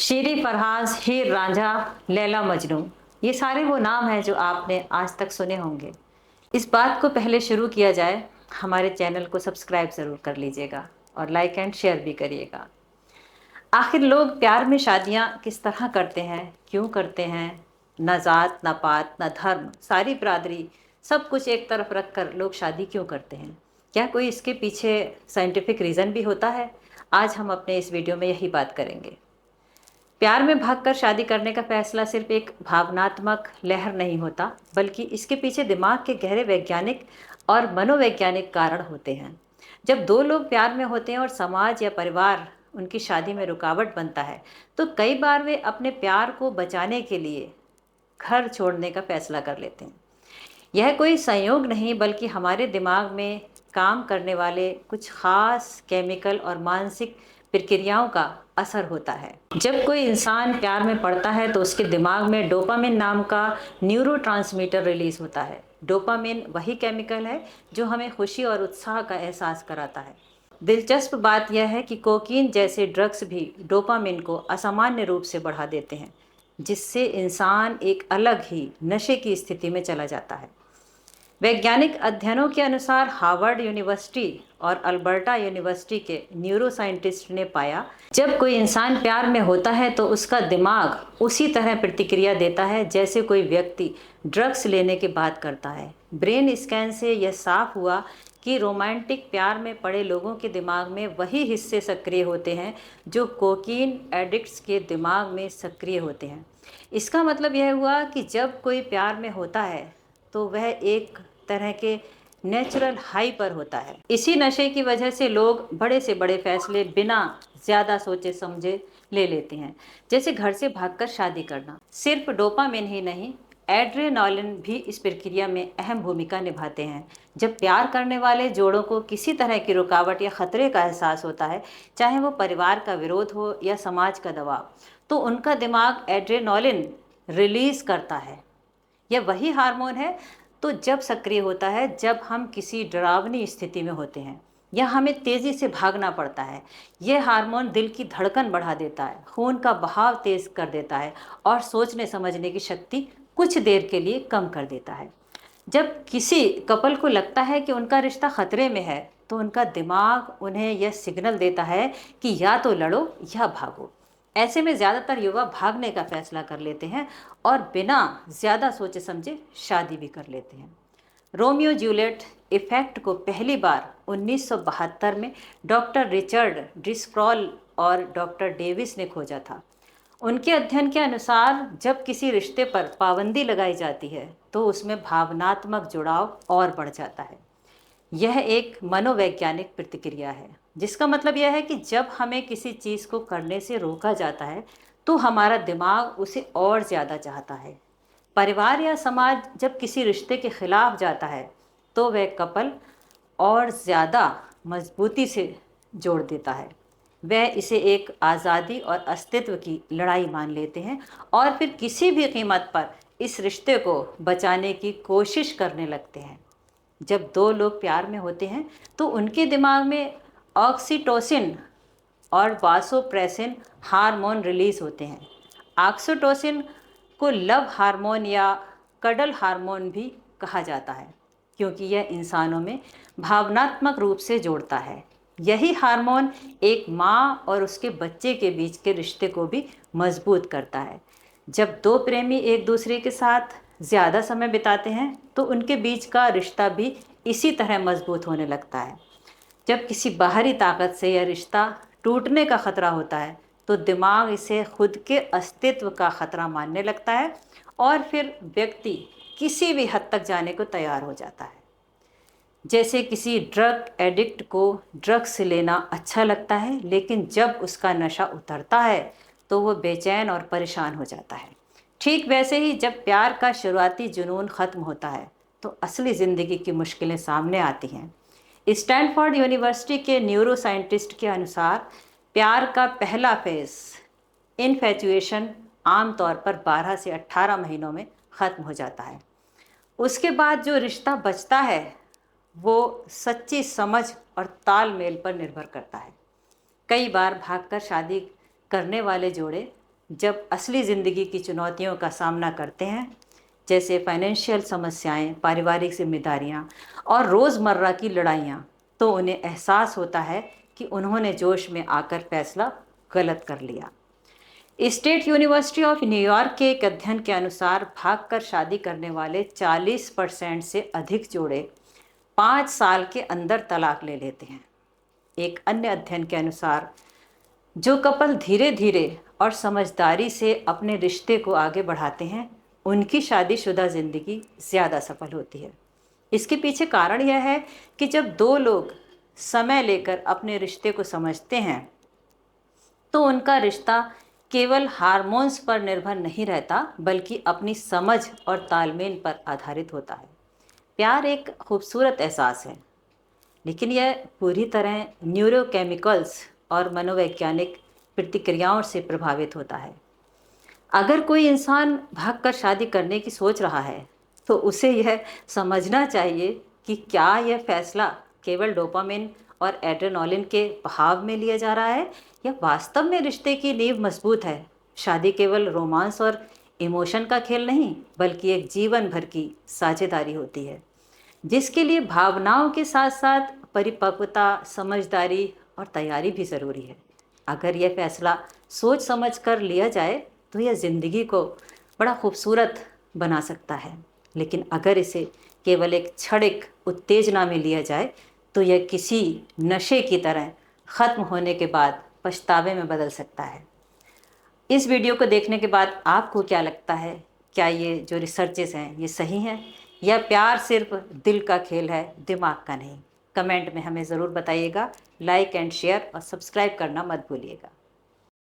शीरी फरहास, हीर रांझा, लैला मजनू, ये सारे वो नाम हैं जो आपने आज तक सुने होंगे। इस बात को पहले शुरू किया जाए, हमारे चैनल को सब्सक्राइब ज़रूर कर लीजिएगा और लाइक एंड शेयर भी करिएगा। आखिर लोग प्यार में शादियाँ किस तरह करते हैं, क्यों करते हैं? न जात, न पात, न धर्म, सारी बिरादरी, सब कुछ एक तरफ रख कर लोग शादी क्यों करते हैं? क्या कोई इसके पीछे साइंटिफिक रीज़न भी होता है? आज हम अपने इस वीडियो में यही बात करेंगे। प्यार में भागकर शादी करने का फैसला सिर्फ एक भावनात्मक लहर नहीं होता, बल्कि इसके पीछे दिमाग के गहरे वैज्ञानिक और मनोवैज्ञानिक कारण होते हैं। जब दो लोग प्यार में होते हैं और समाज या परिवार उनकी शादी में रुकावट बनता है, तो कई बार वे अपने प्यार को बचाने के लिए घर छोड़ने का फैसला कर लेते हैं। यह कोई संयोग नहीं, बल्कि हमारे दिमाग में काम करने वाले कुछ खास केमिकल और मानसिक प्रक्रियाओं का असर होता है। जब कोई इंसान प्यार में पड़ता है तो उसके दिमाग में डोपामिन नाम का न्यूरोट्रांसमीटर रिलीज होता है। डोपामिन वही केमिकल है जो हमें खुशी और उत्साह का एहसास कराता है। दिलचस्प बात यह है कि कोकीन जैसे ड्रग्स भी डोपामिन को असामान्य रूप से बढ़ा देते हैं, जिससे इंसान एक अलग ही नशे की स्थिति में चला जाता है। वैज्ञानिक अध्ययनों के अनुसार हार्वर्ड यूनिवर्सिटी और अल्बर्टा यूनिवर्सिटी के न्यूरो साइंटिस्ट ने पाया, जब कोई इंसान प्यार में होता है तो उसका दिमाग उसी तरह प्रतिक्रिया देता है जैसे कोई व्यक्ति ड्रग्स लेने के बाद करता है। ब्रेन स्कैन से यह साफ हुआ कि रोमांटिक प्यार में पड़े लोगों के दिमाग में वही हिस्से सक्रिय होते हैं जो कोकीन एडिक्ट्स के दिमाग में सक्रिय होते हैं। इसका मतलब यह हुआ कि जब कोई प्यार में होता है तो वह एक तरह के नेचुरल हाई पर होता है। इसी नशे की वजह से लोग बड़े से बड़े फैसले बिना ज़्यादा सोचे समझे ले लेते हैं, जैसे घर से भागकर शादी करना। सिर्फ डोपामिन ही नहीं, एड्रेनालिन भी इस प्रक्रिया में अहम भूमिका निभाते हैं। जब प्यार करने वाले जोड़ों को किसी तरह की रुकावट या खतरे का एहसास होता है, चाहे वो परिवार का विरोध हो या समाज का दबाव, तो उनका दिमाग एड्रेनालिन रिलीज करता है। यह वही हार्मोन है तो जब सक्रिय होता है जब हम किसी डरावनी स्थिति में होते हैं या हमें तेज़ी से भागना पड़ता है। यह हार्मोन दिल की धड़कन बढ़ा देता है, खून का बहाव तेज कर देता है और सोचने समझने की शक्ति कुछ देर के लिए कम कर देता है। जब किसी कपल को लगता है कि उनका रिश्ता खतरे में है, तो उनका दिमाग उन्हें यह सिग्नल देता है कि या तो लड़ो या भागो। ऐसे में ज़्यादातर युवा भागने का फैसला कर लेते हैं और बिना ज़्यादा सोचे समझे शादी भी कर लेते हैं। रोमियो जूलियट इफ़ेक्ट को पहली बार 1972 में डॉक्टर रिचर्ड डिस्क्रॉल और डॉक्टर डेविस ने खोजा था। उनके अध्ययन के अनुसार जब किसी रिश्ते पर पाबंदी लगाई जाती है तो उसमें भावनात्मक जुड़ाव और बढ़ जाता है। यह एक मनोवैज्ञानिक प्रतिक्रिया है, जिसका मतलब यह है कि जब हमें किसी चीज़ को करने से रोका जाता है तो हमारा दिमाग उसे और ज़्यादा चाहता है। परिवार या समाज जब किसी रिश्ते के खिलाफ जाता है तो वह कपल और ज़्यादा मजबूती से जोड़ देता है। वह इसे एक आज़ादी और अस्तित्व की लड़ाई मान लेते हैं और फिर किसी भी कीमत पर इस रिश्ते को बचाने की कोशिश करने लगते हैं। जब दो लोग प्यार में होते हैं तो उनके दिमाग में ऑक्सीटोसिन और वासोप्रेसिन हार्मोन रिलीज होते हैं। ऑक्सीटोसिन को लव हार्मोन या कडल हार्मोन भी कहा जाता है, क्योंकि यह इंसानों में भावनात्मक रूप से जोड़ता है। यही हार्मोन एक माँ और उसके बच्चे के बीच के रिश्ते को भी मजबूत करता है। जब दो प्रेमी एक दूसरे के साथ ज़्यादा समय बिताते हैं तो उनके बीच का रिश्ता भी इसी तरह मजबूत होने लगता है। जब किसी बाहरी ताकत से यह रिश्ता टूटने का खतरा होता है तो दिमाग इसे खुद के अस्तित्व का खतरा मानने लगता है और फिर व्यक्ति किसी भी हद तक जाने को तैयार हो जाता है। जैसे किसी ड्रग एडिक्ट को ड्रग्स लेना अच्छा लगता है, लेकिन जब उसका नशा उतरता है तो वो बेचैन और परेशान हो जाता है। ठीक वैसे ही जब प्यार का शुरुआती जुनून ख़त्म होता है तो असली ज़िंदगी की मुश्किलें सामने आती हैं। स्टैनफोर्ड यूनिवर्सिटी के न्यूरो साइंटिस्ट के अनुसार प्यार का पहला फेज़ इन्फैचुएशन आमतौर पर 12 से 18 महीनों में ख़त्म हो जाता है। उसके बाद जो रिश्ता बचता है वो सच्ची समझ और तालमेल पर निर्भर करता है। कई बार भागकर शादी करने वाले जोड़े जब असली ज़िंदगी की चुनौतियों का सामना करते हैं, जैसे फाइनेंशियल समस्याएं, पारिवारिक जिम्मेदारियां और रोज़मर्रा की लड़ाइयाँ, तो उन्हें एहसास होता है कि उन्होंने जोश में आकर फैसला गलत कर लिया। स्टेट यूनिवर्सिटी ऑफ न्यूयॉर्क के एक अध्ययन के अनुसार भागकर शादी करने वाले 40% से अधिक जोड़े 5 साल के अंदर तलाक ले लेते हैं। एक अन्य अध्ययन के अनुसार जो कपल धीरे धीरे और समझदारी से अपने रिश्ते को आगे बढ़ाते हैं, उनकी शादीशुदा ज़िंदगी ज़्यादा सफल होती है। इसके पीछे कारण यह है कि जब दो लोग समय लेकर अपने रिश्ते को समझते हैं, तो उनका रिश्ता केवल हार्मोन्स पर निर्भर नहीं रहता, बल्कि अपनी समझ और तालमेल पर आधारित होता है। प्यार एक खूबसूरत एहसास है, लेकिन यह पूरी तरह न्यूरोकेमिकल्स और मनोवैज्ञानिक प्रतिक्रियाओं से प्रभावित होता है। अगर कोई इंसान भागकर शादी करने की सोच रहा है, तो उसे यह समझना चाहिए कि क्या यह फैसला केवल डोपामिन और एड्रेनालिन के बहाव में लिया जा रहा है, या वास्तव में रिश्ते की नींव मजबूत है। शादी केवल रोमांस और इमोशन का खेल नहीं, बल्कि एक जीवन भर की साझेदारी होती है, जिसके लिए भावनाओं के साथ साथ परिपक्वता, समझदारी और तैयारी भी ज़रूरी है। अगर यह फैसला सोच समझ कर लिया जाए, तो यह ज़िंदगी को बड़ा खूबसूरत बना सकता है। लेकिन अगर इसे केवल एक क्षणिक उत्तेजना में लिया जाए, तो यह किसी नशे की तरह ख़त्म होने के बाद पछतावे में बदल सकता है। इस वीडियो को देखने के बाद आपको क्या लगता है? क्या ये जो रिसर्चेस हैं ये सही हैं, या प्यार सिर्फ दिल का खेल है, दिमाग का नहीं? कमेंट में हमें ज़रूर बताइएगा। लाइक एंड शेयर और सब्सक्राइब करना मत भूलिएगा।